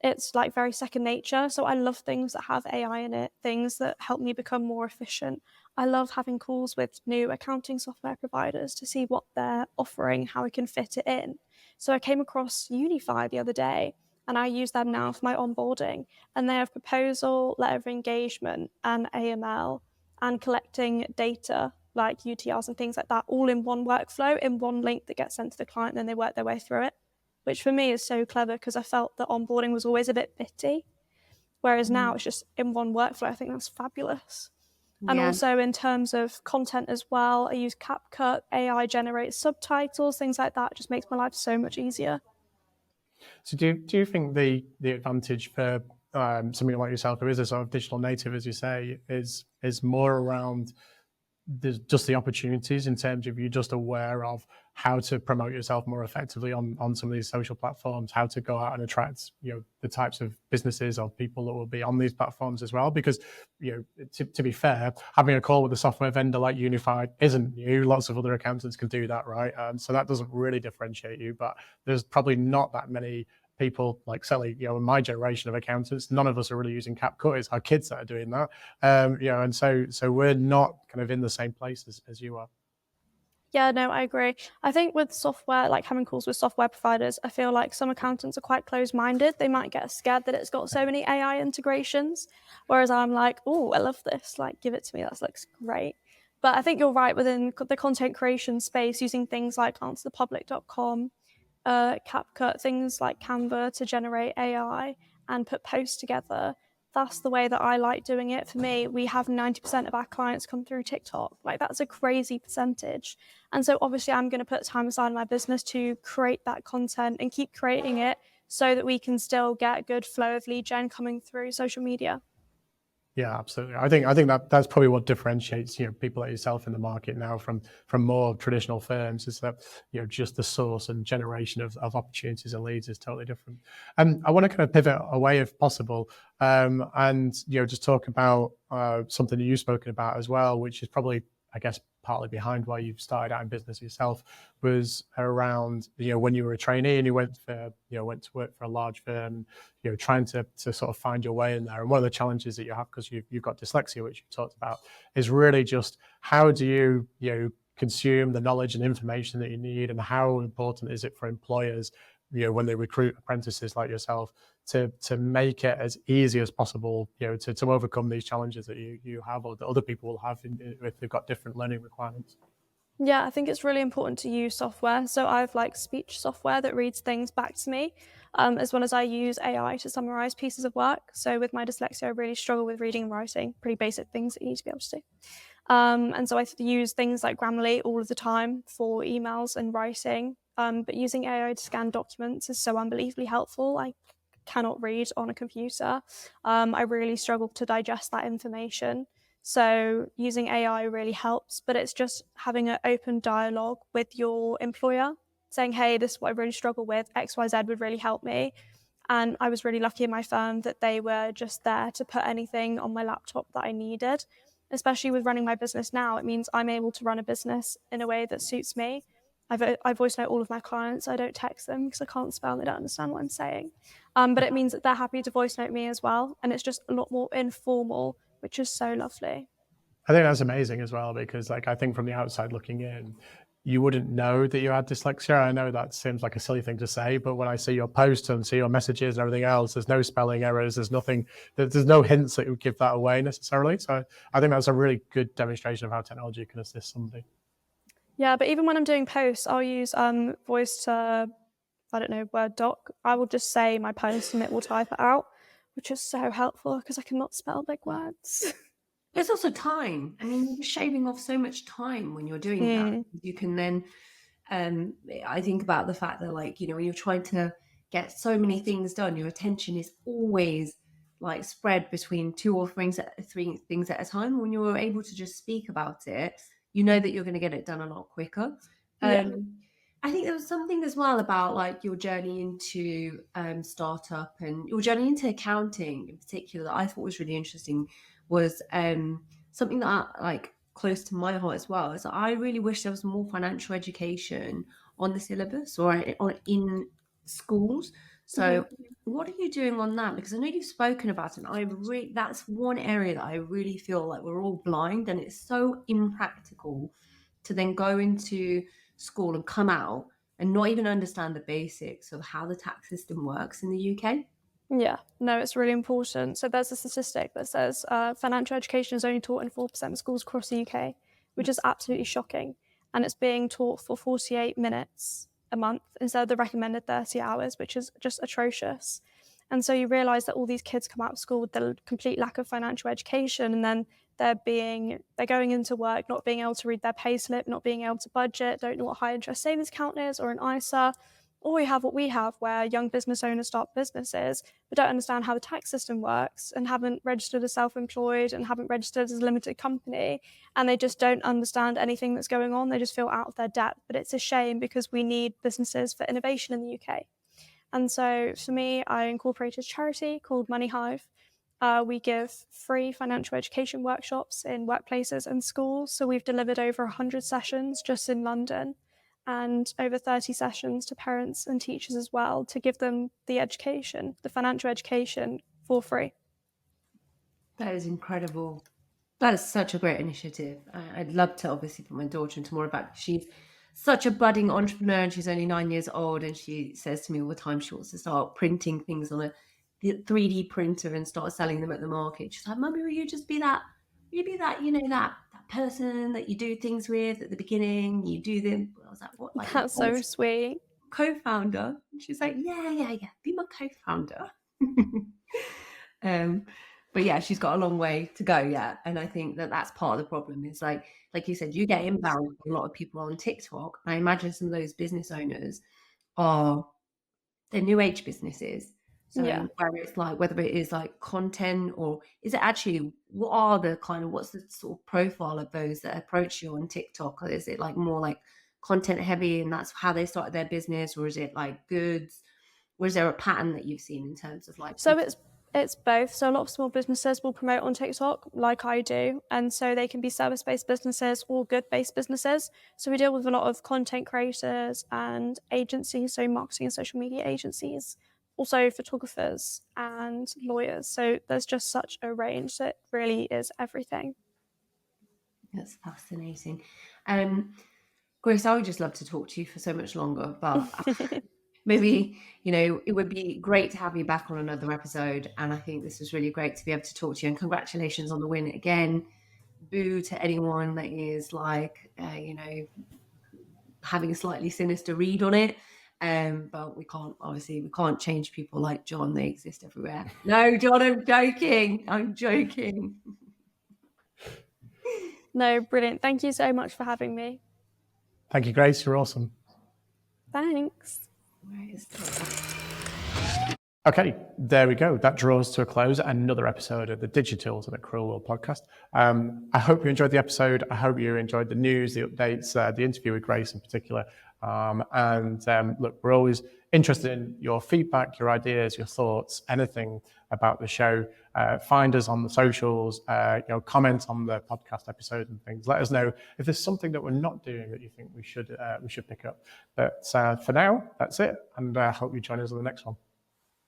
it's like very second nature. So I love things that have AI in it, things that help me become more efficient. I love having calls with new accounting software providers to see what they're offering, how I can fit it in. So I came across Unify the other day, and I use them now for my onboarding. And they have proposal, letter of engagement, and AML, and collecting data like UTRs and things like that, all in one workflow, in one link that gets sent to the client, and then they work their way through it, which for me is so clever because I felt that onboarding was always a bit bitty, whereas now it's just in one workflow. I think that's fabulous. And also in terms of content as well, I use CapCut, AI generates subtitles, things like that. It just makes my life so much easier. So do you think the advantage for somebody like yourself, who is a sort of digital native, as you say, is more around just the opportunities in terms of you're just aware of how to promote yourself more effectively on some of these social platforms, how to go out and attract, the types of businesses or people that will be on these platforms as well? Because, to be fair, having a call with a software vendor like Unified isn't new. Lots of other accountants can do that, right? So that doesn't really differentiate you, but there's probably not that many people, like certainly, in my generation of accountants, none of us are really using CapCut. It's our kids that are doing that. And so we're not kind of in the same place as you are. Yeah, no, I agree. I think with software, like having calls with software providers, I feel like some accountants are quite closed-minded. They might get scared that it's got so many AI integrations, whereas I'm like, oh, I love this. Like, give it to me. That looks great. But I think you're right, within the content creation space, using things like answerthepublic.com, CapCut, things like Canva to generate AI and put posts together. That's the way that I like doing it. For me, we have 90% of our clients come through TikTok. Like, that's a crazy percentage. And so obviously I'm going to put time aside in my business to create that content and keep creating it so that we can still get a good flow of lead gen coming through social media. Yeah, absolutely. I think that's probably what differentiates people like yourself in the market now from more traditional firms, is that just the source and generation of opportunities and leads is totally different. And I want to kind of pivot away if possible, and just talk about something that you've spoken about as well, which is probably, I guess, partly behind why you've started out in business yourself, was around when you were a trainee and you went to work for a large firm, trying to sort of find your way in there. And one of the challenges that you have, because you've got dyslexia, which you talked about, is really just how do you consume the knowledge and information that you need, and how important is it for employers when they recruit apprentices like yourself to make it as easy as possible, to overcome these challenges that you have, or that other people will have if they've got different learning requirements. Yeah, I think it's really important to use software. So I've like speech software that reads things back to me, as well as I use AI to summarize pieces of work. So with my dyslexia, I really struggle with reading and writing, pretty basic things that you need to be able to do. And so I use things like Grammarly all of the time for emails and writing. But using AI to scan documents is so unbelievably helpful. I cannot read on a computer. I really struggle to digest that information. So using AI really helps, but it's just having an open dialogue with your employer, saying, hey, this is what I really struggle with, XYZ would really help me. And I was really lucky in my firm that they were just there to put anything on my laptop that I needed. Especially with running my business now, it means I'm able to run a business in a way that suits me. I voice note all of my clients. I don't text them because I can't spell and they don't understand what I'm saying. But it means that they're happy to voice note me as well. And it's just a lot more informal, which is so lovely. I think that's amazing as well, because I think from the outside looking in, you wouldn't know that you had dyslexia. I know that seems like a silly thing to say, but when I see your posts and see your messages and everything else, there's no spelling errors, there's no hints that would give that away necessarily. So I think that's a really good demonstration of how technology can assist somebody. Yeah, but even when I'm doing posts, I'll use voice to, Word doc. I will just say my post and it will type it out, which is so helpful because I cannot spell big words. There's also time. I mean, you're shaving off so much time when you're doing that. You can then I think about the fact that, like, you know, when you're trying to get so many things done, your attention is always like spread between two or three things at a time. When you're able to just speak about it, you know that you're going to get it done a lot quicker. Yeah. I think there was something as well about like your journey into startup and your journey into accounting in particular that I thought was really interesting was something that like close to my heart as well. Is I really wish there was more financial education on the syllabus or in schools. So what are you doing on that? Because I know you've spoken about it. And that's one area that I really feel like we're all blind, and it's so impractical to then go into school and come out and not even understand the basics of how the tax system works in the UK. Yeah, no, it's really important. So there's a statistic that says financial education is only taught in 4% of schools across the UK, which is absolutely shocking. And it's being taught for 48 minutes a month instead of the recommended 30 hours, which is just atrocious. And so you realise that all these kids come out of school with the complete lack of financial education, and then they're going into work not being able to read their pay slip, not being able to budget, don't know what high interest savings account is or an ISA. Or we have what we have, where young business owners start businesses but don't understand how the tax system works and haven't registered as self-employed and haven't registered as a limited company, and they just don't understand anything that's going on. They just feel out of their depth. But it's a shame because we need businesses for innovation in the UK. And so for me, I incorporated a charity called Money Hive. We give free financial education workshops in workplaces and schools. So we've delivered over 100 sessions just in London, and over 30 sessions to parents and teachers as well, to give them the education, the financial education, for free. That is incredible. That is such a great initiative. I'd love to obviously put my daughter into more of that. She's such a budding entrepreneur and she's only 9 years old, and she says to me all the time she wants to start printing things on a 3D printer and start selling them at the market. She's like, Mummy, will you be that, you know, that person that you do things with at the beginning, you do them. I was like, what? Like, That's so sweet. Co-founder? And she's like, yeah, be my co-founder. But yeah, she's got a long way to go yet, and I think that that's part of the problem. Is like you said, you get inbound from a lot of people on TikTok. I imagine some of those business owners are they're new age businesses. So Yeah. where it's like, whether it is like content, or is it actually, what's the sort of profile of those that approach you on TikTok? Or is it like more like content heavy and that's how they started their business, or is it like goods? Or is there a pattern that you've seen in terms of like? So it's both. So a lot of small businesses will promote on TikTok, like I do, and so they can be service-based businesses or good-based businesses. So we deal with a lot of content creators and agencies, so marketing and social media agencies, also photographers and lawyers. So there's just such a range. So it really is everything. That's fascinating. Grace, I would just love to talk to you for so much longer, but maybe, you know, it would be great to have you back on another episode. And I think this was really great to be able to talk to you. And congratulations on the win again. Boo to anyone that is like, you know, having a slightly sinister read on it. But we can't change people like John. They exist everywhere. No, John, I'm joking. No, brilliant. Thank you so much for having me. Thank you, Grace. You're awesome. Thanks. Okay, there we go. That draws to a close another episode of the Digi-Tools and Accrual World podcast. I hope you enjoyed the episode. I hope you enjoyed the news, the updates, the interview with Grace in particular. Look, we're always interested in your feedback, your ideas, your thoughts, anything about the show. Find us on the socials, comment on the podcast episode and things. Let us know if there's something that we're not doing that you think we should pick up. But for now, that's it. And I hope you join us on the next one.